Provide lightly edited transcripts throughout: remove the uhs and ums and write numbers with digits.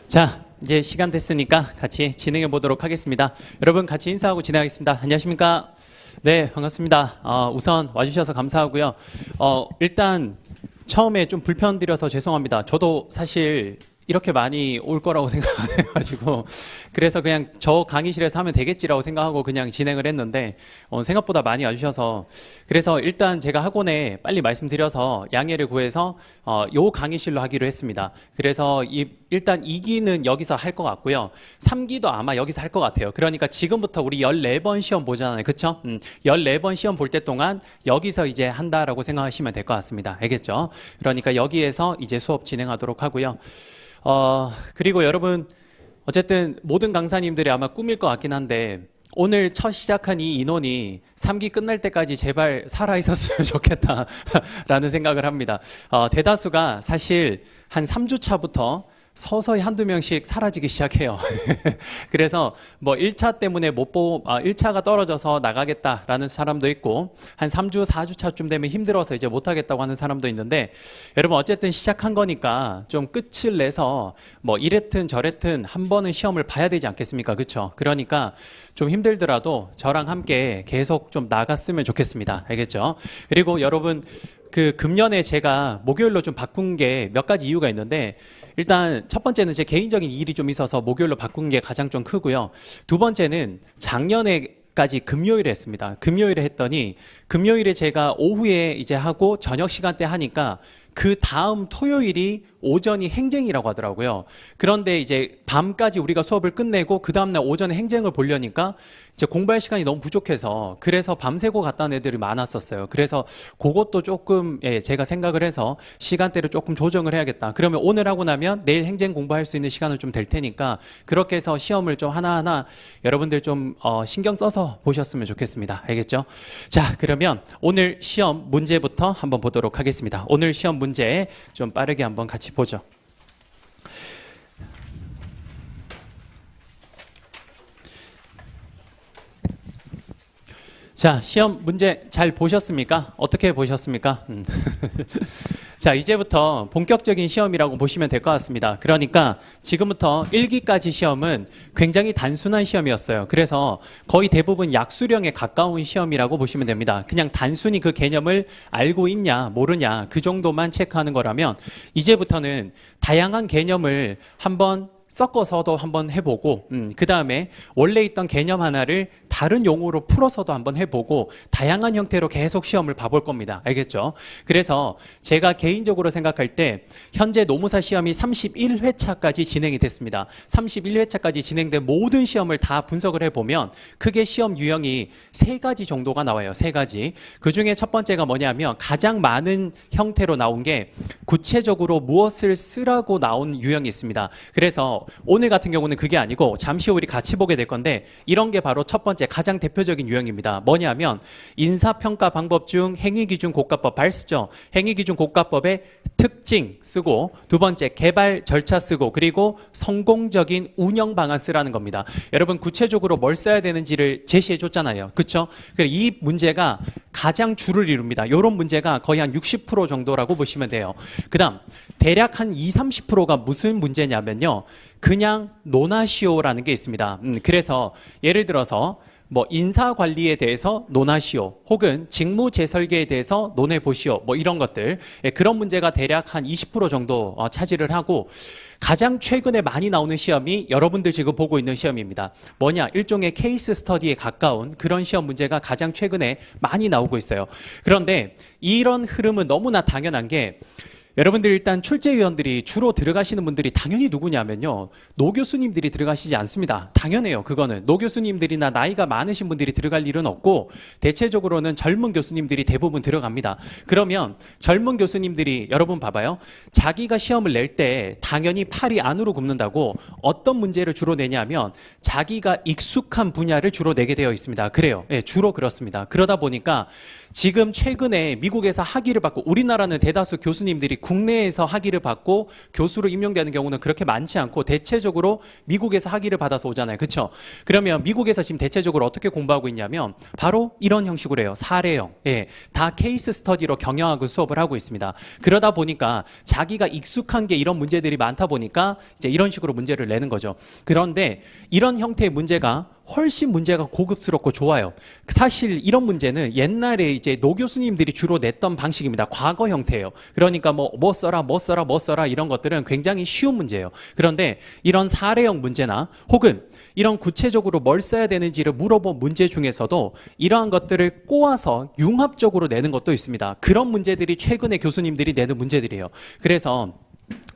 자, 이제 시간 됐으니까 같이 진행해 보도록 하겠습니다. 여러분 같이 인사하고 진행하겠습니다. 안녕하십니까? 네, 반갑습니다. 우선 와주셔서 감사하고요. 일단 처음에 좀 불편 드려서 죄송합니다. 저도 사실 이렇게 많이 올 거라고 생각 안 해가지고 그래서 그냥 저 강의실에서 하면 되겠지라고 생각하고 그냥 진행을 했는데 생각보다 많이 와주셔서 그래서 일단 제가 학원에 빨리 말씀드려서 양해를 구해서 요 강의실로 하기로 했습니다. 그래서 일단 2기는 여기서 할 것 같고요. 3기도 아마 여기서 할 것 같아요. 그러니까 지금부터 우리 14번 시험 보잖아요. 그쵸? 14번 시험 볼 때 동안 여기서 이제 한다라고 생각하시면 될 것 같습니다. 알겠죠? 그러니까 여기에서 이제 수업 진행하도록 하고요. 그리고 여러분 어쨌든 모든 강사님들이 아마 꿈일 것 같긴 한데 오늘 첫 시작한 이 인원이 3기 끝날 때까지 제발 살아있었으면 좋겠다라는 생각을 합니다. 대다수가 사실 한 3주 차부터 서서히 한두 명씩 사라지기 시작해요. 그래서 뭐 1차 때문에 1차가 떨어져서 나가겠다라는 사람도 있고 한 3주, 4주 차쯤 되면 힘들어서 이제 못하겠다고 하는 사람도 있는데 여러분 어쨌든 시작한 거니까 좀 끝을 내서 뭐 이랬든 저랬든 한 번은 시험을 봐야 되지 않겠습니까? 그렇죠? 그러니까 좀 힘들더라도 저랑 함께 계속 좀 나갔으면 좋겠습니다. 알겠죠? 그리고 여러분 그 금년에 제가 목요일로 좀 바꾼 게 몇 가지 이유가 있는데 일단 첫 번째는 제 개인적인 일이 좀 있어서 목요일로 바꾼 게 가장 좀 크고요. 두 번째는 작년에까지 금요일에 했습니다. 금요일에 했더니 금요일에 제가 오후에 이제 하고 저녁 시간대 하니까 그 다음 토요일이 오전이 행정이라고 하더라고요. 그런데 이제 밤까지 우리가 수업을 끝내고 그 다음날 오전에 행정을 보려니까 이제 공부할 시간이 너무 부족해서 그래서 밤새고 갔다는 애들이 많았었어요. 그래서 그것도 조금 제가 생각을 해서 시간대를 조금 조정을 해야겠다. 그러면 오늘 하고 나면 내일 행정 공부할 수 있는 시간은 좀 될 테니까 그렇게 해서 시험을 좀 하나하나 여러분들 좀 신경 써서 보셨으면 좋겠습니다. 알겠죠? 자, 그러면 오늘 시험 문제부터 한번 보도록 하겠습니다. 오늘 시험 문제 좀 빠르게 한번 같이 보죠. 자, 시험 문제 잘 보셨습니까? 어떻게 보셨습니까? 자, 이제부터 본격적인 시험이라고 보시면 될 것 같습니다. 그러니까 지금부터 1기까지 시험은 굉장히 단순한 시험이었어요. 그래서 거의 대부분 약수령에 가까운 시험이라고 보시면 됩니다. 그냥 단순히 그 개념을 알고 있냐 모르냐 그 정도만 체크하는 거라면 이제부터는 다양한 개념을 한번 섞어서도 한번 해보고 그 다음에 원래 있던 개념 하나를 다른 용어로 풀어서도 한번 해보고 다양한 형태로 계속 시험을 봐볼 겁니다. 알겠죠? 그래서 제가 개인적으로 생각할 때 현재 노무사 시험이 31회차까지 진행이 됐습니다. 31회차까지 진행된 모든 시험을 다 분석을 해보면 크게 시험 유형이 3가지 정도가 나와요. 3가지. 그 중에 첫 번째가 뭐냐면 가장 많은 형태로 나온 게 구체적으로 무엇을 쓰라고 나온 유형이 있습니다. 그래서 오늘 같은 경우는 그게 아니고 잠시 후 우리 같이 보게 될 건데 이런 게 바로 첫 번째 가장 대표적인 유형입니다. 뭐냐면 인사평가 방법 중 행위기준 고가법 발쓰죠. 행위기준 고가법의 특징 쓰고 두 번째 개발 절차 쓰고 그리고 성공적인 운영 방안 쓰라는 겁니다. 여러분 구체적으로 뭘 써야 되는지를 제시해 줬잖아요. 그렇죠? 이 문제가 가장 주를 이룹니다. 이런 문제가 거의 한 60% 정도라고 보시면 돼요. 그 다음 대략 한 20-30%가 무슨 문제냐면요. 그냥 논하시오라는 게 있습니다. 그래서 예를 들어서 뭐 인사관리에 대해서 논하시오 혹은 직무 재설계에 대해서 논해보시오 뭐 이런 것들 그런 문제가 대략 한 20% 정도 차지를 하고 가장 최근에 많이 나오는 시험이 여러분들 지금 보고 있는 시험입니다. 뭐냐? 일종의 케이스 스터디에 가까운 그런 시험 문제가 가장 최근에 많이 나오고 있어요. 그런데 이런 흐름은 너무나 당연한 게 여러분들 일단 출제위원들이 주로 들어가시는 분들이 당연히 누구냐면요. 노 교수님들이 들어가시지 않습니다. 당연해요. 그거는. 노 교수님들이나 나이가 많으신 분들이 들어갈 일은 없고 대체적으로는 젊은 교수님들이 대부분 들어갑니다. 그러면 젊은 교수님들이 여러분 봐봐요. 자기가 시험을 낼 때 당연히 팔이 안으로 굽는다고 어떤 문제를 주로 내냐면 자기가 익숙한 분야를 주로 내게 되어 있습니다. 그래요. 네, 주로 그렇습니다. 그러다 보니까 지금 최근에 미국에서 학위를 받고 우리나라는 대다수 교수님들이 국내에서 학위를 받고 교수로 임용되는 경우는 그렇게 많지 않고 대체적으로 미국에서 학위를 받아서 오잖아요. 그렇죠? 그러면 미국에서 지금 대체적으로 어떻게 공부하고 있냐면 바로 이런 형식으로 해요. 사례형. 예, 다 케이스 스터디로 경영학을 수업을 하고 있습니다. 그러다 보니까 자기가 익숙한 게 이런 문제들이 많다 보니까 이제 이런 식으로 문제를 내는 거죠. 그런데 이런 형태의 문제가 훨씬 문제가 고급스럽고 좋아요. 사실 이런 문제는 옛날에 이제 노 교수님들이 주로 냈던 방식입니다. 과거 형태예요. 그러니까 뭐 써라 이런 것들은 굉장히 쉬운 문제예요. 그런데 이런 사례형 문제나 혹은 이런 구체적으로 뭘 써야 되는지를 물어본 문제 중에서도 이러한 것들을 꼬아서 융합적으로 내는 것도 있습니다. 그런 문제들이 최근에 교수님들이 내는 문제들이에요. 그래서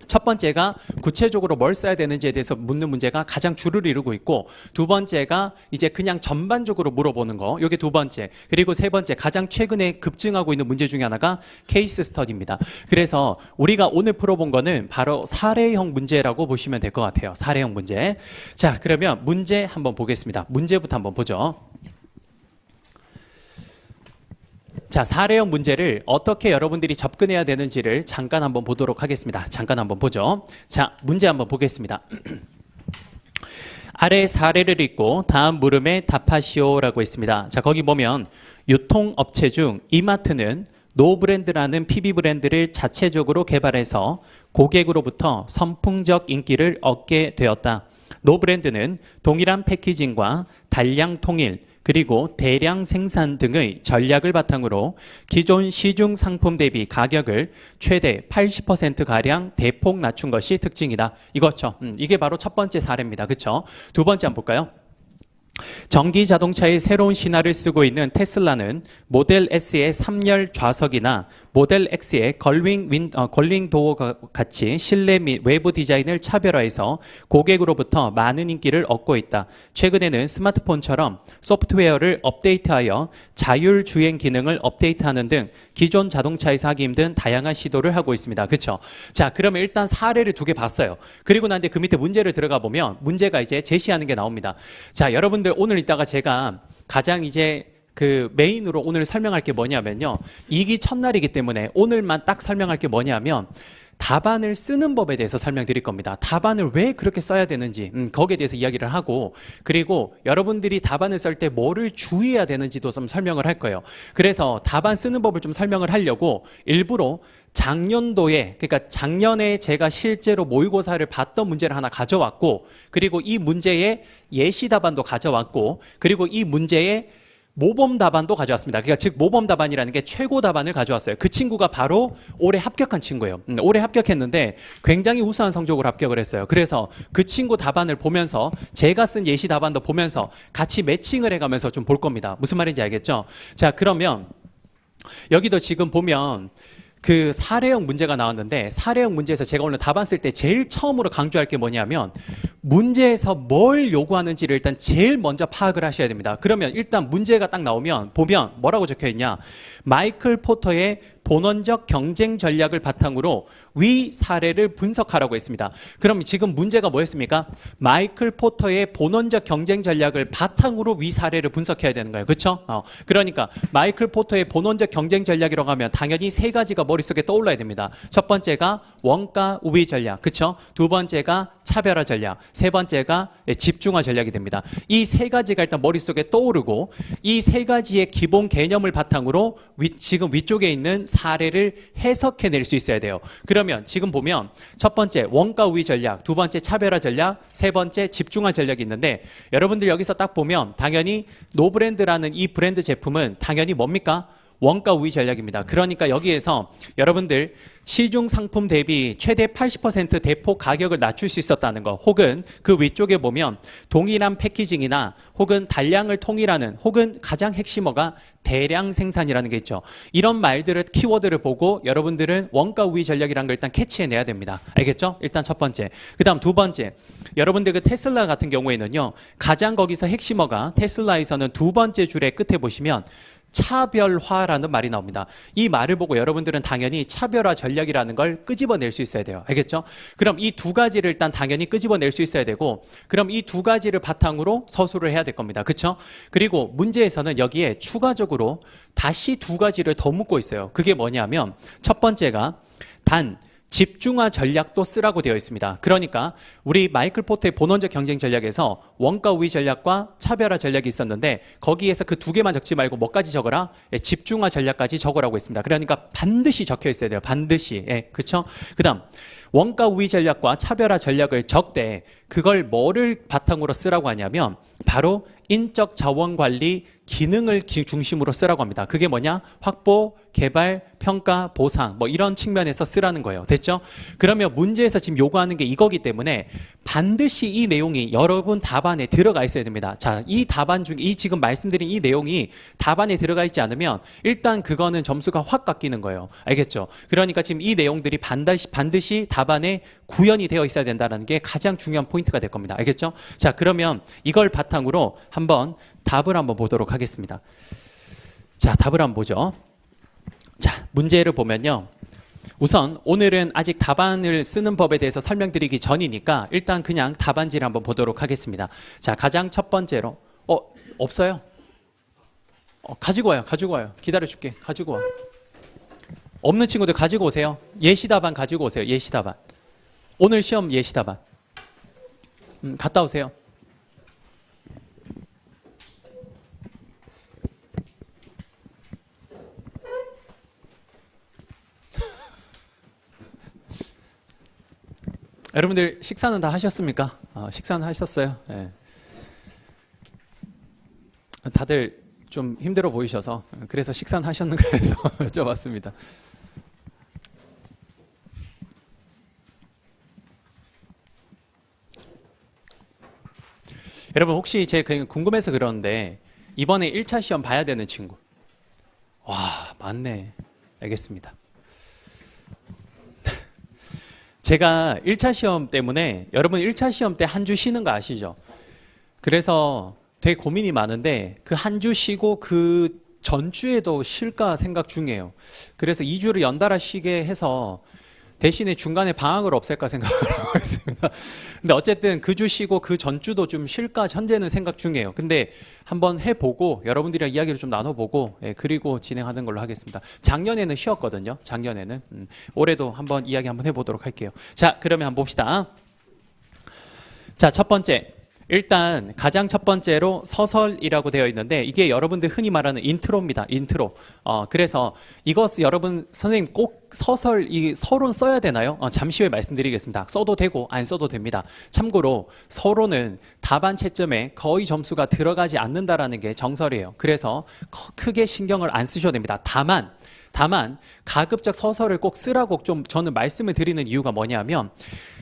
첫 번째가 구체적으로 뭘 써야 되는지에 대해서 묻는 문제가 가장 주를 이루고 있고, 두 번째가 이제 그냥 전반적으로 물어보는 거, 이게 두 번째. 그리고 세 번째, 가장 최근에 급증하고 있는 문제 중에 하나가 케이스 스터디입니다. 그래서 우리가 오늘 풀어본 거는 바로 사례형 문제라고 보시면 될 것 같아요. 사례형 문제. 자, 그러면 문제 한번 보겠습니다. 문제부터 한번 보죠. 자, 사례형 문제를 어떻게 여러분들이 접근해야 되는지를 잠깐 한번 보도록 하겠습니다. 잠깐 한번 보죠. 자, 문제 한번 보겠습니다. 아래 사례를 읽고 다음 물음에 답하시오라고 있습니다. 자, 거기 보면 유통업체 중 이마트는 노브랜드라는 PB 브랜드를 자체적으로 개발해서 고객으로부터 선풍적 인기를 얻게 되었다. 노브랜드는 동일한 패키징과 단량 통일, 그리고 대량 생산 등의 전략을 바탕으로 기존 시중 상품 대비 가격을 최대 80%가량 대폭 낮춘 것이 특징이다. 이거죠. 이게 바로 첫 번째 사례입니다. 그렇죠? 두 번째 한번 볼까요? 전기 자동차의 새로운 신화를 쓰고 있는 테슬라는 모델 S의 3열 좌석이나 모델 X의 걸링 도어와 같이 실내 및 외부 디자인을 차별화해서 고객으로부터 많은 인기를 얻고 있다. 최근에는 스마트폰처럼 소프트웨어를 업데이트하여 자율주행 기능을 업데이트하는 등 기존 자동차에서 하기 힘든 다양한 시도를 하고 있습니다. 그렇죠? 자, 그러면 일단 사례를 두 개 봤어요. 그리고 난 뒤에 그 밑에 문제를 들어가 보면 문제가 이제 제시하는 게 나옵니다. 자, 여러분들 오늘 이따가 제가 가장 이제 그 메인으로 오늘 설명할 게 뭐냐면요. 이기 첫날이기 때문에 오늘만 딱 설명할 게 뭐냐면 답안을 쓰는 법에 대해서 설명드릴 겁니다. 답안을 왜 그렇게 써야 되는지 거기에 대해서 이야기를 하고, 그리고 여러분들이 답안을 쓸 때 뭐를 주의해야 되는지도 좀 설명을 할 거예요. 그래서 답안 쓰는 법을 좀 설명을 하려고 일부러 작년도에, 그러니까 작년에 제가 실제로 모의고사를 봤던 문제를 하나 가져왔고, 그리고 이 문제의 예시 답안도 가져왔고, 그리고 이 문제의 모범 답안도 가져왔습니다. 그러니까 즉 모범 답안이라는 게 최고 답안을 가져왔어요. 그 친구가 바로 올해 합격한 친구예요. 올해 합격했는데 굉장히 우수한 성적으로 합격을 했어요. 그래서 그 친구 답안을 보면서 제가 쓴 예시 답안도 보면서 같이 매칭을 해가면서 좀 볼 겁니다. 무슨 말인지 알겠죠? 자, 그러면 여기도 지금 보면 그 사례형 문제가 나왔는데, 사례형 문제에서 제가 오늘 답안 쓸 때 제일 처음으로 강조할 게 뭐냐면 문제에서 뭘 요구하는지를 일단 제일 먼저 파악을 하셔야 됩니다. 그러면 일단 문제가 딱 나오면 보면 뭐라고 적혀 있냐? 마이클 포터의 본원적 경쟁 전략을 바탕으로 위 사례를 분석하라고 했습니다. 그럼 지금 문제가 뭐였습니까? 마이클 포터의 본원적 경쟁 전략을 바탕으로 위 사례를 분석해야 되는 거예요. 그렇죠? 그러니까 마이클 포터의 본원적 경쟁 전략이라고 하면 당연히 세 가지가 머릿속에 떠올라야 됩니다. 첫 번째가 원가 우위 전략, 그렇죠? 두 번째가 차별화 전략, 세 번째가 집중화 전략이 됩니다. 이 세 가지가 일단 머릿속에 떠오르고, 이 세 가지의 기본 개념을 바탕으로 지금 위쪽에 있는 사례를 해석해낼 수 있어야 돼요. 그러면 지금 보면 첫 번째 원가 우위 전략, 두 번째 차별화 전략, 세 번째 집중화 전략이 있는데, 여러분들 여기서 딱 보면 당연히 노브랜드라는 이 브랜드 제품은 당연히 뭡니까? 원가 우위 전략입니다. 그러니까 여기에서 여러분들 시중 상품 대비 최대 80% 대폭 가격을 낮출 수 있었다는 거, 혹은 그 위쪽에 보면 동일한 패키징이나 혹은 단량을 통일하는, 혹은 가장 핵심어가 대량 생산이라는 게 있죠. 이런 말들을, 키워드를 보고 여러분들은 원가 우위 전략이라는 걸 일단 캐치해내야 됩니다. 알겠죠? 일단 첫 번째. 그 다음 두 번째, 여러분들 그 테슬라 같은 경우에는요, 가장 거기서 핵심어가 테슬라에서는 두 번째 줄의 끝에 보시면 차별화라는 말이 나옵니다. 이 말을 보고 여러분들은 당연히 차별화 전략이라는 걸 끄집어낼 수 있어야 돼요. 알겠죠? 그럼 이 두 가지를 일단 당연히 끄집어낼 수 있어야 되고, 그럼 이 두 가지를 바탕으로 서술을 해야 될 겁니다. 그렇죠? 그리고 문제에서는 여기에 추가적으로 다시 두 가지를 더 묻고 있어요. 그게 뭐냐면 첫 번째가 단 집중화 전략도 쓰라고 되어 있습니다. 그러니까 우리 마이클 포터의 본원적 경쟁 전략에서 원가 우위 전략과 차별화 전략이 있었는데 거기에서 그 두 개만 적지 말고 뭐까지 적어라? 예, 집중화 전략까지 적으라고 했습니다. 그러니까 반드시 적혀 있어야 돼요. 반드시. 예, 그렇죠? 그다음 원가 우위 전략과 차별화 전략을 적되 그걸 뭐를 바탕으로 쓰라고 하냐면 바로 인적 자원 관리 기능을 중심으로 쓰라고 합니다. 그게 뭐냐? 확보, 개발, 평가, 보상 뭐 이런 측면에서 쓰라는 거예요. 됐죠? 그러면 문제에서 지금 요구하는 게 이거기 때문에 반드시 이 내용이 여러분 답안에 들어가 있어야 됩니다. 자, 이 답안 중에 이 지금 말씀드린 이 내용이 답안에 들어가 있지 않으면 일단 그거는 점수가 확 깎이는 거예요. 알겠죠? 그러니까 지금 이 내용들이 반드시 답안에 구현이 되어 있어야 된다는 게 가장 중요한 포인트가 될 겁니다. 알겠죠? 자, 그러면 이걸 바탕으로 한번 답을 한번 보도록 하겠습니다. 자, 답을 한번 보죠. 자, 문제를 보면요. 우선 오늘은 아직 답안을 쓰는 법에 대해서 설명드리기 전이니까 일단 그냥 답안지를 한번 보도록 하겠습니다. 자, 가장 첫 번째로 없어요? 가지고 와요. 기다려줄게. 가지고 와. 없는 친구들 가지고 오세요. 예시 답안 가지고 오세요. 예시 답안. 오늘 시험 예시 답안. 갔다 오세요. 여러분들 식사는 다 하셨습니까? 식사는 하셨어요? 네. 다들 좀 힘들어 보이셔서 그래서 식사는 하셨는가 해서 여쭤봤습니다. 여러분 혹시 제가 궁금해서 그러는데 이번에 1차 시험 봐야 되는 친구? 와, 맞네. 알겠습니다. 제가 1차 시험 때문에 여러분 1차 시험 때 한 주 쉬는 거 아시죠? 그래서 되게 고민이 많은데 그 한 주 쉬고 그 전주에도 쉴까 생각 중이에요. 그래서 2주를 연달아 쉬게 해서 대신에 중간에 방학을 없앨까 생각을 하고 있습니다. 근데 어쨌든 그 주 쉬고 그 전주도 좀 쉴까 현재는 생각 중이에요. 근데 한번 해보고 여러분들이랑 이야기를 좀 나눠보고 그리고 진행하는 걸로 하겠습니다. 작년에는 쉬었거든요. 작년에는. 올해도 한번 이야기 한번 해보도록 할게요. 자, 그러면 한번 봅시다. 자, 첫 번째. 일단 가장 첫 번째로 서설이라고 되어 있는데 이게 여러분들 흔히 말하는 인트로입니다. 인트로. 그래서 이것 여러분 선생님 꼭 서설 이 서론 써야 되나요? 잠시 후에 말씀드리겠습니다. 써도 되고 안 써도 됩니다. 참고로 서론은 답안 채점에 거의 점수가 들어가지 않는다라는 게 정설이에요. 그래서 크게 신경을 안 쓰셔도 됩니다. 다만 가급적 서설을 꼭 쓰라고 좀 저는 말씀을 드리는 이유가 뭐냐면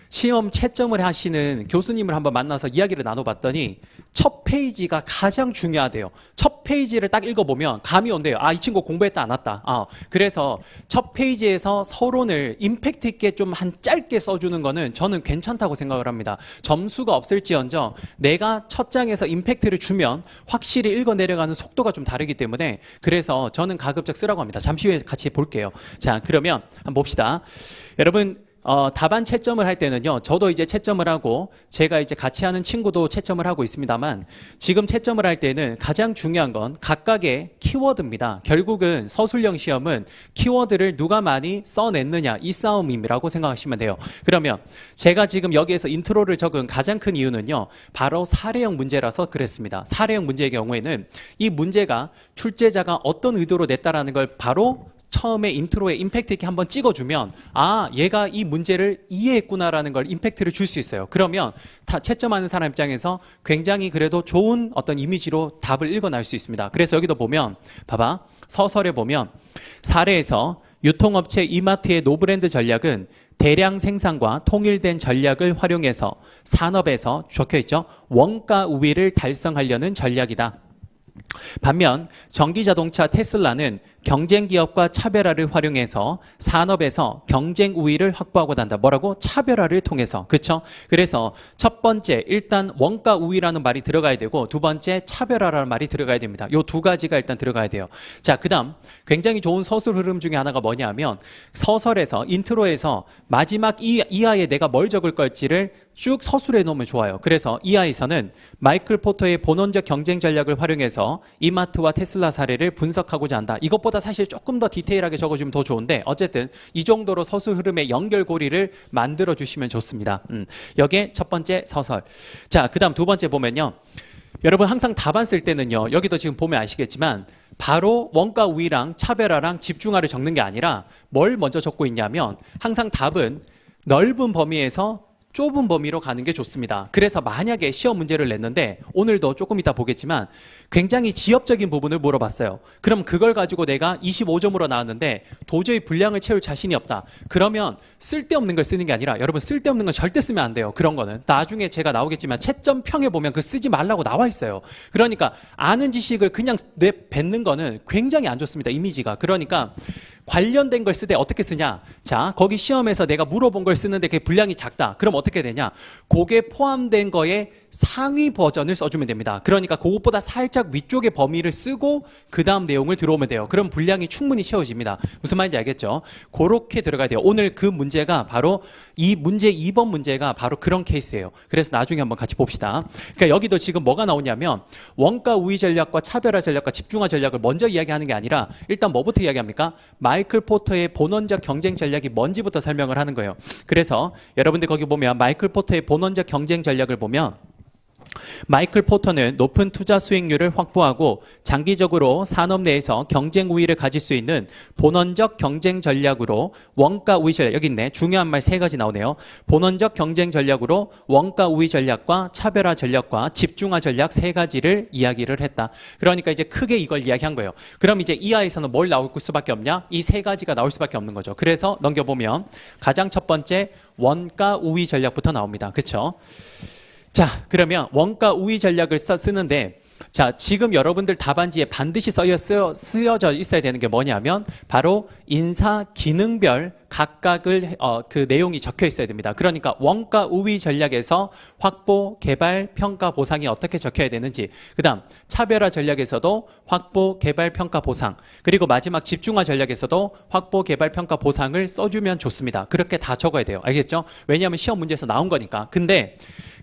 시험 채점을 하시는 교수님을 한번 만나서 이야기를 나눠봤더니 첫 페이지가 가장 중요하대요. 첫 페이지를 딱 읽어보면 감이 온대요. 이 친구 공부했다 안 왔다. 그래서 첫 페이지에서 서론을 임팩트 있게 좀 한 짧게 써주는 거는 저는 괜찮다고 생각을 합니다. 점수가 없을지언정 내가 첫 장에서 임팩트를 주면 확실히 읽어 내려가는 속도가 좀 다르기 때문에 그래서 저는 가급적 쓰라고 합니다. 잠시 후에 같이 볼게요. 자, 그러면 한번 봅시다. 여러분 답안 채점을 할 때는요, 저도 이제 채점을 하고 제가 이제 같이 하는 친구도 채점을 하고 있습니다만 지금 채점을 할 때는 가장 중요한 건 각각의 키워드입니다. 결국은 서술형 시험은 키워드를 누가 많이 써냈느냐 이 싸움이라고 생각하시면 돼요. 그러면 제가 지금 여기에서 인트로를 적은 가장 큰 이유는요, 바로 사례형 문제라서 그랬습니다. 사례형 문제의 경우에는 이 문제가 출제자가 어떤 의도로 냈다라는 걸 바로 처음에 인트로에 임팩트 있게 한번 찍어주면 얘가 이 문제를 이해했구나라는 걸 임팩트를 줄 수 있어요. 그러면 채점하는 사람 입장에서 굉장히 그래도 좋은 어떤 이미지로 답을 읽어낼 수 있습니다. 그래서 여기도 보면 봐봐. 서설에 보면 사례에서 유통업체 이마트의 노브랜드 전략은 대량 생산과 통일된 전략을 활용해서 산업에서 적혀있죠. 원가 우위를 달성하려는 전략이다. 반면 전기자동차 테슬라는 경쟁기업과 차별화를 활용해서 산업에서 경쟁 우위를 확보하고자 한다. 뭐라고? 차별화를 통해서. 그렇죠? 그래서 첫 번째 일단 원가 우위라는 말이 들어가야 되고 두 번째 차별화라는 말이 들어가야 됩니다. 요 두 가지가 일단 들어가야 돼요. 자, 그다음 굉장히 좋은 서술 흐름 중에 하나가 뭐냐면 서설에서 인트로에서 마지막 이하에 내가 뭘 적을 걸지를 쭉 서술해 놓으면 좋아요. 그래서 이하에서는 마이클 포터의 본원적 경쟁 전략을 활용해서 그래서 이마트와 테슬라 사례를 분석하고자 한다. 이것보다 사실 조금 더 디테일하게 적어주면 더 좋은데 어쨌든 이 정도로 서술 흐름의 연결고리를 만들어 주시면 좋습니다. 여기에 첫 번째 서설. 자, 그 다음 두 번째 보면요. 여러분 항상 답안 쓸 때는요. 여기도 지금 보면 아시겠지만 바로 원가 우위랑 차별화랑 집중화를 적는 게 아니라 뭘 먼저 적고 있냐면 항상 답은 넓은 범위에서 좁은 범위로 가는 게 좋습니다. 그래서 만약에 시험 문제를 냈는데 오늘도 조금 이따 보겠지만 굉장히 지엽적인 부분을 물어봤어요. 그럼 그걸 가지고 내가 25점으로 나왔는데 도저히 분량을 채울 자신이 없다. 그러면 쓸데없는 걸 쓰는 게 아니라 여러분 쓸데없는 건 절대 쓰면 안 돼요. 그런 거는. 나중에 제가 나오겠지만 채점평에 보면 그 쓰지 말라고 나와 있어요. 그러니까 아는 지식을 그냥 뱉는 거는 굉장히 안 좋습니다. 이미지가. 그러니까 관련된 걸 쓰되 어떻게 쓰냐? 자, 거기 시험에서 내가 물어본 걸 쓰는데 그게 분량이 작다. 그럼 어떻게 되냐? 그게 포함된 거에 상위 버전을 써주면 됩니다. 그러니까 그것보다 살짝 위쪽의 범위를 쓰고 그 다음 내용을 들어오면 돼요. 그럼 분량이 충분히 채워집니다. 무슨 말인지 알겠죠? 그렇게 들어가야 돼요. 오늘 그 문제가 바로 이 문제 2번 문제가 바로 그런 케이스예요. 그래서 나중에 한번 같이 봅시다. 그러니까 여기도 지금 뭐가 나오냐면 원가 우위 전략과 차별화 전략과 집중화 전략을 먼저 이야기하는 게 아니라 일단 뭐부터 이야기합니까? 마이클 포터의 본원적 경쟁 전략이 뭔지부터 설명을 하는 거예요. 그래서 여러분들 거기 보면 마이클 포터의 본원적 경쟁 전략을 보면 마이클 포터는 높은 투자 수익률을 확보하고 장기적으로 산업 내에서 경쟁 우위를 가질 수 있는 본원적 경쟁 전략으로 원가 우위 전략, 여기 있네. 중요한 말 세 가지 나오네요. 본원적 경쟁 전략으로 원가 우위 전략과 차별화 전략과 집중화 전략 세 가지를 이야기를 했다. 그러니까 이제 크게 이걸 이야기한 거예요. 그럼 이제 이하에서는 뭘 나올 수밖에 없냐? 이 세 가지가 나올 수밖에 없는 거죠. 그래서 넘겨보면 가장 첫 번째 원가 우위 전략부터 나옵니다. 그렇죠? 자, 그러면 원가 우위 전략을 쓰는데 자, 지금 여러분들 답안지에 반드시 쓰여져 있어야 되는 게 뭐냐면 바로 인사 기능별 각각을 그 내용이 적혀 있어야 됩니다. 그러니까 원가 우위 전략에서 확보, 개발, 평가, 보상이 어떻게 적혀야 되는지, 그 다음 차별화 전략에서도 확보, 개발, 평가, 보상, 그리고 마지막 집중화 전략에서도 확보, 개발, 평가, 보상을 써주면 좋습니다. 그렇게 다 적어야 돼요. 알겠죠? 왜냐하면 시험 문제에서 나온 거니까. 근데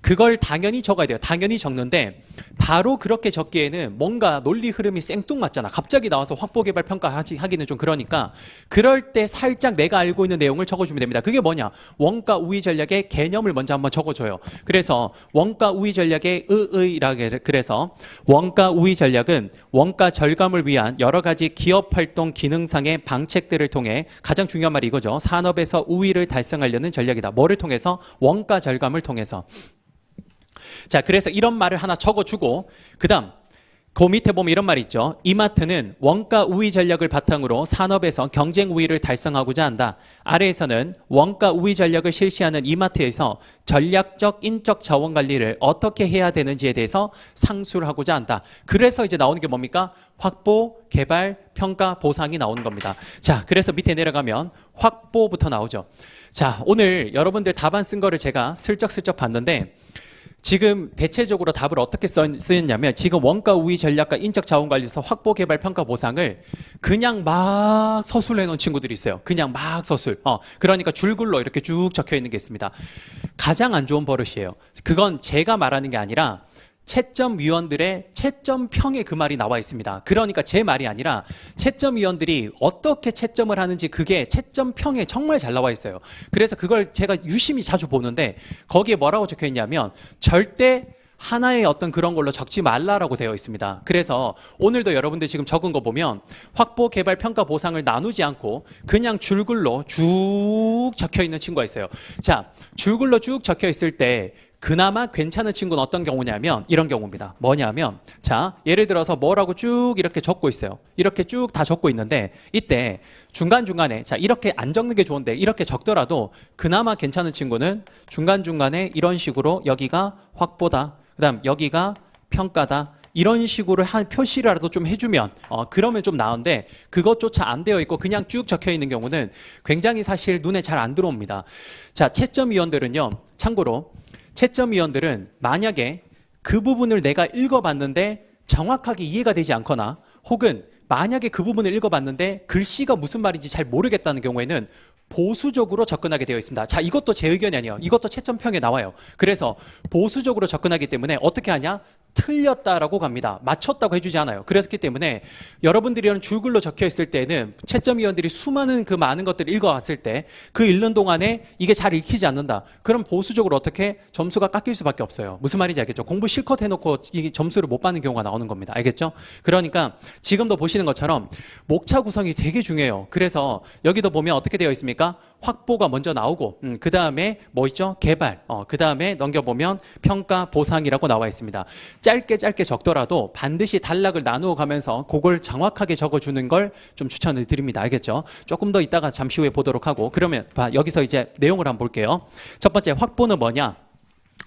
그걸 당연히 적어야 돼요. 당연히 적는데 바로 그렇게 적기에는 뭔가 논리 흐름이 생뚱맞잖아. 갑자기 나와서 확보, 개발, 평가 하기는 좀 그러니까 그럴 때 살짝 내가 알고 있는 내용을 적어주면 됩니다. 그게 뭐냐? 원가 우위 전략의 개념을 먼저 한번 적어줘요. 그래서 원가 우위 전략의 의의라게 그래서 원가 우위 전략은 원가 절감을 위한 여러 가지 기업 활동 기능상의 방책들을 통해 가장 중요한 말이 이거죠. 산업에서 우위를 달성하려는 전략이다. 뭐를 통해서? 원가 절감을 통해서. 자, 그래서 이런 말을 하나 적어주고 그 다음 그 밑에 보면 이런 말이 있죠. 이마트는 원가 우위 전략을 바탕으로 산업에서 경쟁 우위를 달성하고자 한다. 아래에서는 원가 우위 전략을 실시하는 이마트에서 전략적 인적 자원 관리를 어떻게 해야 되는지에 대해서 상수를 하고자 한다. 그래서 이제 나오는 게 뭡니까? 확보, 개발, 평가, 보상이 나오는 겁니다. 자, 그래서 밑에 내려가면 확보부터 나오죠. 자, 오늘 여러분들 답안 쓴 거를 제가 슬쩍슬쩍 봤는데 지금 대체적으로 답을 어떻게 쓰였냐면 지금 원가 우위 전략과 인적 자원 관리에서 확보, 개발, 평가, 보상을 그냥 막 서술해 놓은 친구들이 있어요. 그냥 막 서술. 그러니까 줄글로 이렇게 쭉 적혀 있는 게 있습니다. 가장 안 좋은 버릇이에요. 그건 제가 말하는 게 아니라 채점위원들의 채점평에 그 말이 나와 있습니다. 그러니까 제 말이 아니라 채점위원들이 어떻게 채점을 하는지 그게 채점평에 정말 잘 나와 있어요. 그래서 그걸 제가 유심히 자주 보는데 거기에 뭐라고 적혀 있냐면 절대 하나의 어떤 그런 걸로 적지 말라라고 되어 있습니다. 그래서 오늘도 여러분들 지금 적은 거 보면 확보, 개발, 평가, 보상을 나누지 않고 그냥 줄글로 쭉 적혀 있는 친구가 있어요. 자, 줄글로 쭉 적혀 있을 때 그나마 괜찮은 친구는 어떤 경우냐면 이런 경우입니다. 뭐냐면 자, 예를 들어서 뭐라고 쭉 이렇게 적고 있어요. 이렇게 쭉 다 적고 있는데 이때 중간중간에 자, 이렇게 안 적는 게 좋은데 이렇게 적더라도 그나마 괜찮은 친구는 중간중간에 이런 식으로 여기가 확보다, 그 다음 여기가 평가다, 이런 식으로 한 표시라도 좀 해주면 그러면 좀 나은데 그것조차 안 되어 있고 그냥 쭉 적혀 있는 경우는 굉장히 사실 눈에 잘 안 들어옵니다. 자, 채점위원들은요, 참고로 채점위원들은 만약에 그 부분을 내가 읽어봤는데 정확하게 이해가 되지 않거나 혹은 만약에 그 부분을 읽어봤는데 글씨가 무슨 말인지 잘 모르겠다는 경우에는 보수적으로 접근하게 되어 있습니다. 자, 이것도 제 의견이 아니에요. 이것도 채점평에 나와요. 그래서 보수적으로 접근하기 때문에 어떻게 하냐? 틀렸다라고 갑니다. 맞췄다고 해주지 않아요. 그렇기 때문에 여러분들이 이런 줄글로 적혀 있을 때는 채점위원들이 수많은 그 많은 것들을 읽어왔을 때 그 읽는 동안에 이게 잘 읽히지 않는다. 그럼 보수적으로 어떻게 점수가 깎일 수밖에 없어요. 무슨 말인지 알겠죠? 공부 실컷 해놓고 이 점수를 못 받는 경우가 나오는 겁니다. 알겠죠? 그러니까 지금도 보시는 것처럼 목차 구성이 되게 중요해요. 그래서 여기도 보면 어떻게 되어 있습니까? 확보가 먼저 나오고 그 다음에 뭐 있죠? 개발, 그 다음에 넘겨보면 평가, 보상이라고 나와 있습니다. 짧게 적더라도 반드시 단락을 나누어 가면서 그걸 정확하게 적어주는 걸 좀 추천을 드립니다. 알겠죠? 조금 더 이따가 잠시 후에 보도록 하고 그러면 여기서 이제 내용을 한번 볼게요. 첫 번째 확보는 뭐냐?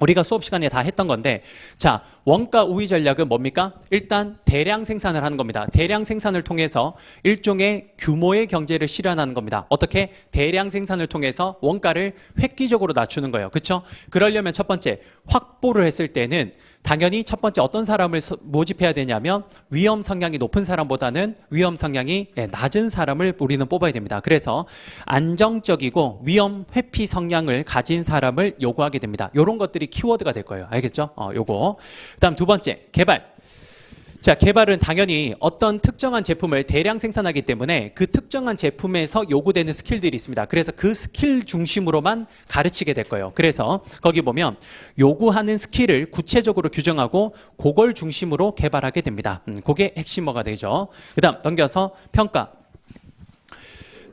우리가 수업 시간에 다 했던 건데 자 원가 우위 전략은 뭡니까? 일단 대량 생산을 하는 겁니다. 대량 생산을 통해서 일종의 규모의 경제를 실현하는 겁니다. 어떻게? 대량 생산을 통해서 원가를 획기적으로 낮추는 거예요. 그렇죠? 그러려면 첫 번째 확보를 했을 때는 당연히 첫 번째 어떤 사람을 모집해야 되냐면 위험 성향이 높은 사람보다는 위험 성향이 낮은 사람을 우리는 뽑아야 됩니다. 그래서 안정적이고 위험 회피 성향을 가진 사람을 요구하게 됩니다. 이런 것들이 키워드가 될 거예요. 알겠죠? 요거. 그다음 두 번째 개발. 자, 개발은 당연히 어떤 특정한 제품을 대량 생산하기 때문에 그 특정한 제품에서 요구되는 스킬들이 있습니다. 그래서 그 스킬 중심으로만 가르치게 될 거예요. 그래서 거기 보면 요구하는 스킬을 구체적으로 규정하고 그걸 중심으로 개발하게 됩니다. 그게 핵심어가 되죠. 그다음 넘겨서 평가.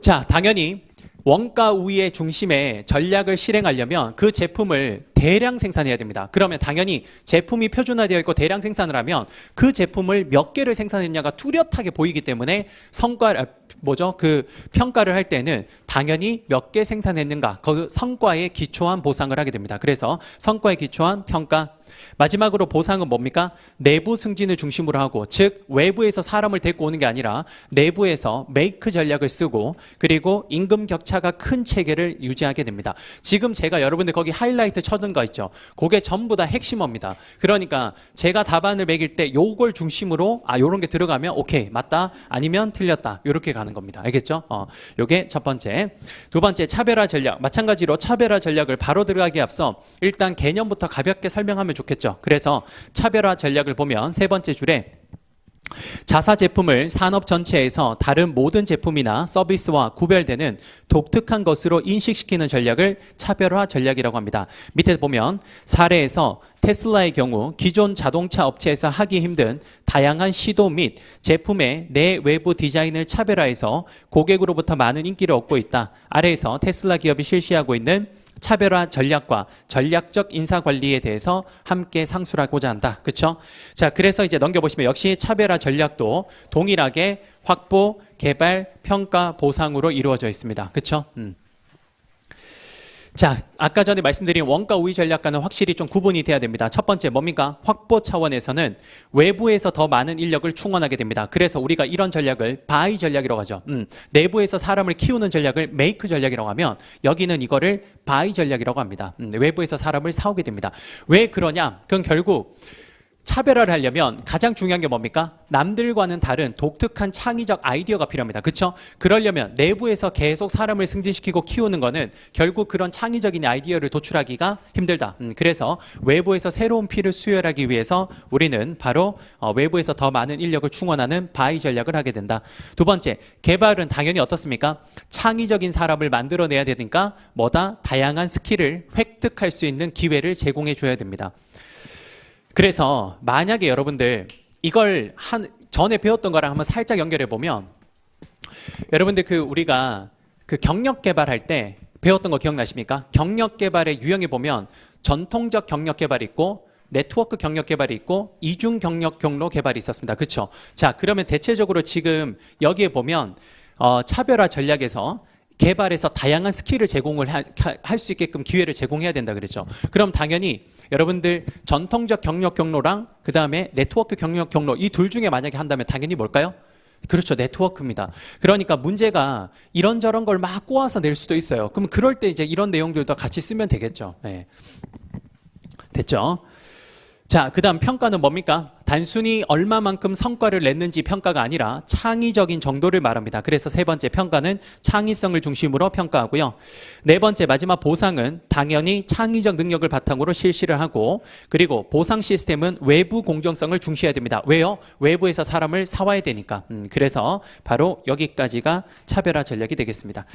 자, 당연히 원가 우위의 중심에 전략을 실행하려면 그 제품을 대량 생산해야 됩니다. 그러면 당연히 제품이 표준화되어 있고 대량 생산을 하면 그 제품을 몇 개를 생산했냐가 뚜렷하게 보이기 때문에 그 평가를 할 때는 당연히 몇 개 생산했는가 그 성과에 기초한 보상을 하게 됩니다. 그래서 성과에 기초한 평가. 마지막으로 보상은 뭡니까? 내부 승진을 중심으로 하고 즉 외부에서 사람을 데리고 오는 게 아니라 내부에서 메이크 전략을 쓰고 그리고 임금 격차가 큰 체계를 유지하게 됩니다. 지금 제가 여러분들 거기 하이라이트 쳐둔 거 있죠? 그게 전부 다 핵심어입니다. 그러니까 제가 답안을 매길 때 요걸 중심으로 요런 게 들어가면 오케이 맞다 아니면 틀렸다 이렇게 가는 겁니다. 알겠죠? 요게 첫 번째. 두 번째 차별화 전략. 마찬가지로 차별화 전략을 바로 들어가기에 앞서 일단 개념부터 가볍게 설명하면 좋겠죠. 그래서 차별화 전략을 보면 세 번째 줄에 자사 제품을 산업 전체에서 다른 모든 제품이나 서비스와 구별되는 독특한 것으로 인식시키는 전략을 차별화 전략이라고 합니다. 밑에 보면 사례에서 테슬라의 경우 기존 자동차 업체에서 하기 힘든 다양한 시도 및 제품의 내외부 디자인을 차별화해서 고객으로부터 많은 인기를 얻고 있다. 아래에서 테슬라 기업이 실시하고 있는 차별화 전략과 전략적 인사 관리에 대해서 함께 상술하고자 한다. 그렇죠? 자, 그래서 이제 넘겨보시면 역시 차별화 전략도 동일하게 확보, 개발, 평가, 보상으로 이루어져 있습니다. 그렇죠? 자, 아까 전에 말씀드린 원가 우위 전략과는 확실히 좀 구분이 돼야 됩니다. 첫 번째 뭡니까? 확보 차원에서는 외부에서 더 많은 인력을 충원하게 됩니다. 그래서 우리가 이런 전략을 바이 전략이라고 하죠. 내부에서 사람을 키우는 전략을 메이크 전략이라고 하면 여기는 이거를 바이 전략이라고 합니다. 외부에서 사람을 사오게 됩니다. 왜 그러냐? 그건 결국 차별화를 하려면 가장 중요한 게 뭡니까? 남들과는 다른 독특한 창의적 아이디어가 필요합니다. 그렇죠? 그러려면 내부에서 계속 사람을 승진시키고 키우는 거는 결국 그런 창의적인 아이디어를 도출하기가 힘들다. 그래서 외부에서 새로운 피를 수혈하기 위해서 우리는 바로 외부에서 더 많은 인력을 충원하는 바이 전략을 하게 된다. 두 번째, 개발은 당연히 어떻습니까? 창의적인 사람을 만들어내야 되니까 뭐다? 다양한 스킬을 획득할 수 있는 기회를 제공해 줘야 됩니다. 그래서 만약에 여러분들 이걸 전에 배웠던 거랑 한번 살짝 연결해 보면 여러분들 우리가 경력 개발할 때 배웠던 거 기억나십니까? 경력 개발의 유형에 보면 전통적 경력 개발이 있고 네트워크 경력 개발이 있고 이중 경력 경로 개발이 있었습니다. 그렇죠? 자, 그러면 대체적으로 지금 여기에 보면 차별화 전략에서 개발해서 다양한 스킬을 제공을 할 수 있게끔 기회를 제공해야 된다 그랬죠. 그럼 당연히 여러분들 전통적 경력 경로랑 그 다음에 네트워크 경력 경로 이 둘 중에 만약에 한다면 당연히 뭘까요? 그렇죠. 네트워크입니다. 그러니까 문제가 이런저런 걸 막 꼬아서 낼 수도 있어요. 그럼 그럴 때 이제 이런 내용들도 같이 쓰면 되겠죠. 네. 됐죠? 자, 그 다음 평가는 뭡니까? 단순히 얼마만큼 성과를 냈는지 평가가 아니라 창의적인 정도를 말합니다. 그래서 세 번째 평가는 창의성을 중심으로 평가하고요. 네 번째 마지막 보상은 당연히 창의적 능력을 바탕으로 실시를 하고, 그리고 보상 시스템은 외부 공정성을 중시해야 됩니다. 왜요? 외부에서 사람을 사와야 되니까. 그래서 바로 여기까지가 차별화 전략이 되겠습니다.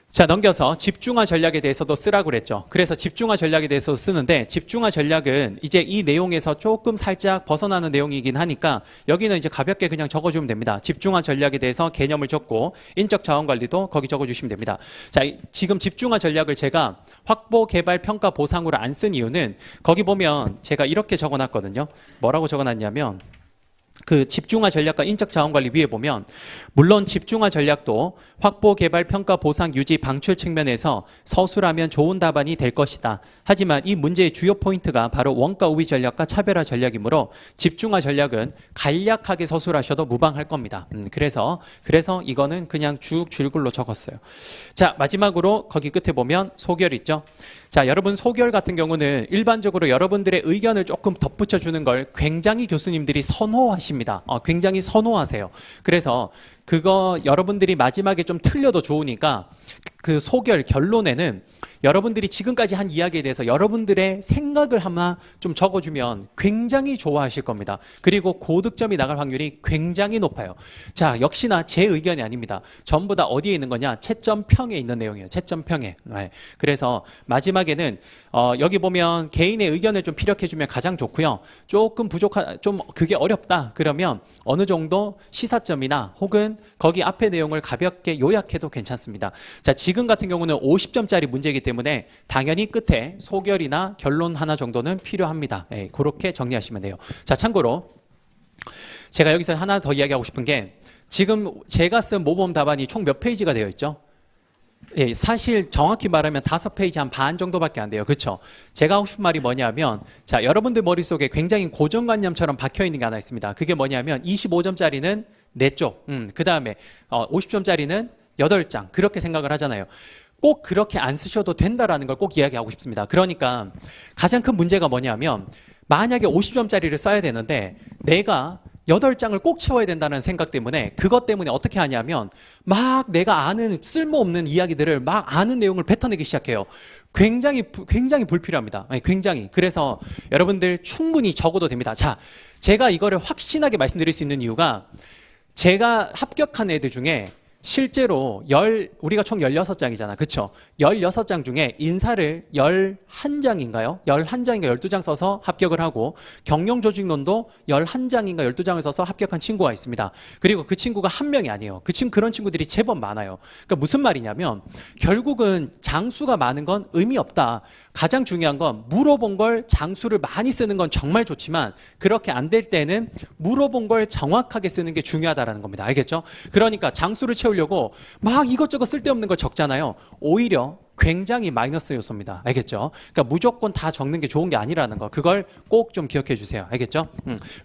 자, 넘겨서 집중화 전략에 대해서도 쓰라고 그랬죠. 그래서 집중화 전략에 대해서 쓰는데, 집중화 전략은 이제 이 내용에서 조금 살짝 벗어나는 내용이긴 하니까 여기는 이제 가볍게 그냥 적어주면 됩니다. 집중화 전략에 대해서 개념을 적고 인적 자원 관리도 거기 적어주시면 됩니다. 자, 지금 집중화 전략을 제가 확보, 개발, 평가, 보상으로 안 쓴 이유는 거기 보면 제가 이렇게 적어놨거든요. 뭐라고 적어놨냐면, 그 집중화 전략과 인적 자원 관리 위에 보면, 물론 집중화 전략도 확보, 개발, 평가, 보상, 유지, 방출 측면에서 서술하면 좋은 답안이 될 것이다. 하지만 이 문제의 주요 포인트가 바로 원가 우위 전략과 차별화 전략이므로 집중화 전략은 간략하게 서술하셔도 무방할 겁니다. 그래서 이거는 그냥 쭉 줄글로 적었어요. 자, 마지막으로 거기 끝에 보면 소결 있죠. 자, 여러분 소결 같은 경우는 일반적으로 여러분들의 의견을 조금 덧붙여 주는 걸 굉장히 교수님들이 선호하십니다. 굉장히 선호하세요. 그래서 그거 여러분들이 마지막에 좀 틀려도 좋으니까 그 소결 결론에는 여러분들이 지금까지 한 이야기에 대해서 여러분들의 생각을 하나 좀 적어주면 굉장히 좋아하실 겁니다. 그리고 고득점이 나갈 확률이 굉장히 높아요. 자, 역시나 제 의견이 아닙니다. 전부 다 어디에 있는 거냐? 채점평에 있는 내용이에요. 채점평에. 네. 그래서 마지막에는 여기 보면 개인의 의견을 좀 피력해주면 가장 좋고요. 조금 좀 그게 어렵다 그러면 어느 정도 시사점이나 혹은 거기 앞에 내용을 가볍게 요약해도 괜찮습니다. 자, 지금 같은 경우는 50점짜리 문제이기 때문에 당연히 끝에 소결이나 결론 하나 정도는 필요합니다. 네, 그렇게 정리하시면 돼요. 자, 참고로 제가 여기서 하나 더 이야기하고 싶은 게, 지금 제가 쓴 모범 답안이 총 몇 페이지가 되어 있죠? 예, 사실 정확히 말하면 5페이지 한 반 정도밖에 안 돼요. 그렇죠? 제가 하고 싶은 말이 뭐냐면, 자, 여러분들 머릿속에 굉장히 고정관념처럼 박혀있는 게 하나 있습니다. 그게 뭐냐면 25점짜리는 4쪽, 그 다음에 50점짜리는 8장, 그렇게 생각을 하잖아요. 꼭 그렇게 안 쓰셔도 된다라는 걸 꼭 이야기하고 싶습니다. 그러니까 가장 큰 문제가 뭐냐면, 만약에 50점짜리를 써야 되는데 내가 8장을 꼭 채워야 된다는 생각 때문에, 그것 때문에 어떻게 하냐면 막 내가 아는 쓸모없는 이야기들을 막 아는 내용을 뱉어내기 시작해요. 굉장히 불필요합니다. 아니, 굉장히. 그래서 여러분들 충분히 적어도 됩니다. 자, 제가 이거를 확신하게 말씀드릴 수 있는 이유가, 제가 합격한 애들 중에 실제로 우리가 총 16장이잖아. 그쵸? 16장 중에 인사를 11장인가요? 11장인가 12장 써서 합격을 하고, 경영조직론도 11장인가 12장을 써서 합격한 친구가 있습니다. 그리고 그 친구가 한 명이 아니에요. 그런 친구들이 제법 많아요. 그러니까 무슨 말이냐면, 결국은 장수가 많은 건 의미 없다. 가장 중요한 건 물어본 걸 장수를 많이 쓰는 건 정말 좋지만, 그렇게 안 될 때는 물어본 걸 정확하게 쓰는 게 중요하다는 겁니다. 알겠죠? 그러니까 장수를 채우려고 막 이것저것 쓸데없는 걸 적잖아요. 오히려 굉장히 마이너스 요소입니다. 알겠죠? 그러니까 무조건 다 적는 게 좋은 게 아니라는 거, 그걸 꼭 좀 기억해 주세요. 알겠죠?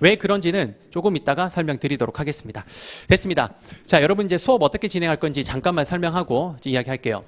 왜 그런지는 조금 이따가 설명드리도록 하겠습니다. 됐습니다. 자, 여러분 이제 수업 어떻게 진행할 건지 잠깐만 설명하고 이야기할게요.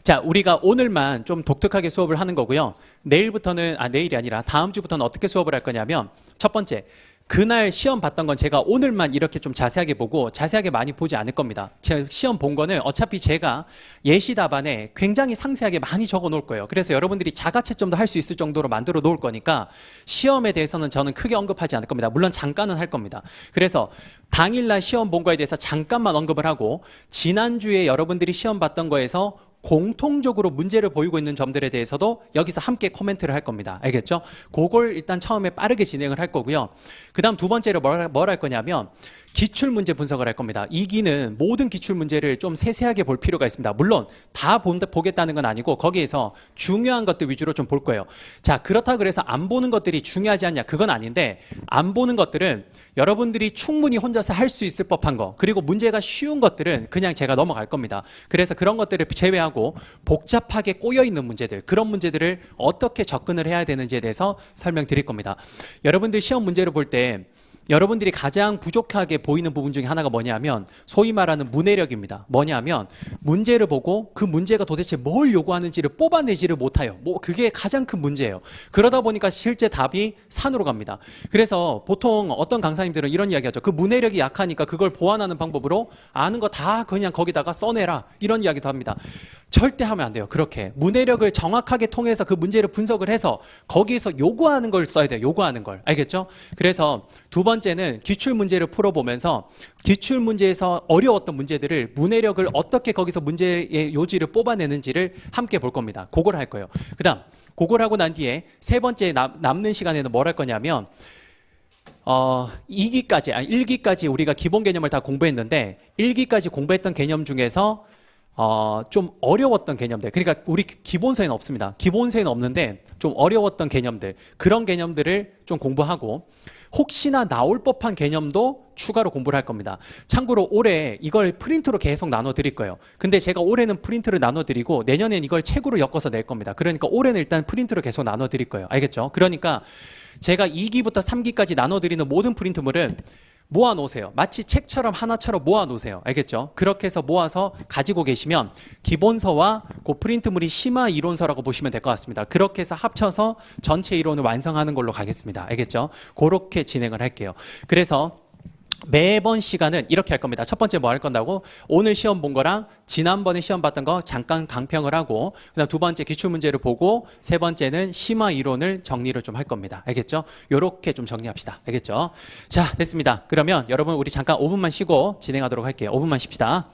자, 우리가 오늘만 좀 독특하게 수업을 하는 거고요. 내일이 아니라 다음 주부터는 어떻게 수업을 할 거냐면, 첫 번째, 그날 시험 봤던 건 제가 오늘만 이렇게 좀 자세하게 보고 자세하게 많이 보지 않을 겁니다. 제가 시험 본 거는 어차피 제가 예시 답안에 굉장히 상세하게 많이 적어 놓을 거예요. 그래서 여러분들이 자가채점도 할 수 있을 정도로 만들어 놓을 거니까 시험에 대해서는 저는 크게 언급하지 않을 겁니다. 물론 잠깐은 할 겁니다. 그래서 당일날 시험 본 거에 대해서 잠깐만 언급을 하고, 지난주에 여러분들이 시험 봤던 거에서 공통적으로 문제를 보이고 있는 점들에 대해서도 여기서 함께 코멘트를 할 겁니다. 알겠죠? 그걸 일단 처음에 빠르게 진행을 할 거고요. 그 다음 두 번째로 뭘 할 거냐면, 기출문제 분석을 할 겁니다. 이 기는 모든 기출문제를 좀 세세하게 볼 필요가 있습니다. 물론 다 보겠다는 건 아니고 거기에서 중요한 것들 위주로 좀 볼 거예요. 자, 그렇다고 그래서 안 보는 것들이 중요하지 않냐? 그건 아닌데, 안 보는 것들은 여러분들이 충분히 혼자서 할 수 있을 법한 거, 그리고 문제가 쉬운 것들은 그냥 제가 넘어갈 겁니다. 그래서 그런 것들을 제외하고 복잡하게 꼬여있는 문제들, 그런 문제들을 어떻게 접근을 해야 되는지에 대해서 설명드릴 겁니다. 여러분들 시험 문제를 볼 때 여러분들이 가장 부족하게 보이는 부분 중에 하나가 뭐냐면 소위 말하는 문해력입니다. 뭐냐면 문제를 보고 그 문제가 도대체 뭘 요구하는지를 뽑아내지를 못해요. 그게 가장 큰 문제예요. 그러다 보니까 실제 답이 산으로 갑니다. 그래서 보통 어떤 강사님들은 이런 이야기 하죠. 그 문해력이 약하니까 그걸 보완하는 방법으로 아는 거 다 그냥 거기다가 써내라, 이런 이야기도 합니다. 절대 하면 안 돼요. 그렇게 문해력을 정확하게 통해서 그 문제를 분석을 해서 거기에서 요구하는 걸 써야 돼요. 요구하는 걸. 알겠죠? 그래서 두 번째는 기출 문제를 풀어보면서 기출 문제에서 어려웠던 문제들을 문해력을 어떻게 거기서 문제의 요지를 뽑아내는지를 함께 볼 겁니다. 그걸 할 거예요. 그 다음 그걸 하고 난 뒤에 세 번째 남는 시간에는 뭘 할 거냐면 1기까지 우리가 기본 개념을 다 공부했는데 1기까지 공부했던 개념 중에서 좀 어려웠던 개념들, 그러니까 우리 기본서에는 없습니다. 기본서에는 없는데 좀 어려웠던 개념들, 그런 개념들을 좀 공부하고 혹시나 나올 법한 개념도 추가로 공부를 할 겁니다. 참고로 올해 이걸 프린트로 계속 나눠 드릴 거예요. 근데 제가 올해는 프린트를 나눠 드리고 내년엔 이걸 책으로 엮어서 낼 겁니다. 그러니까 올해는 일단 프린트로 계속 나눠 드릴 거예요. 알겠죠? 그러니까 제가 2기부터 3기까지 나눠 드리는 모든 프린트물은 모아 놓으세요. 마치 책처럼 하나처럼 모아 놓으세요. 알겠죠? 그렇게 해서 모아서 가지고 계시면 기본서와 그 프린트물이 심화 이론서라고 보시면 될 것 같습니다. 그렇게 해서 합쳐서 전체 이론을 완성하는 걸로 가겠습니다. 알겠죠? 그렇게 진행을 할게요. 그래서 매번 시간은 이렇게 할 겁니다. 첫 번째 뭐 할 건다고? 오늘 시험 본 거랑 지난번에 시험 봤던 거 잠깐 강평을 하고, 그다음 두 번째 기출문제를 보고, 세 번째는 심화 이론을 정리를 좀 할 겁니다. 알겠죠? 요렇게 좀 정리합시다. 알겠죠? 자, 됐습니다. 그러면 여러분 우리 잠깐 5분만 쉬고 진행하도록 할게요. 5분만 쉽시다.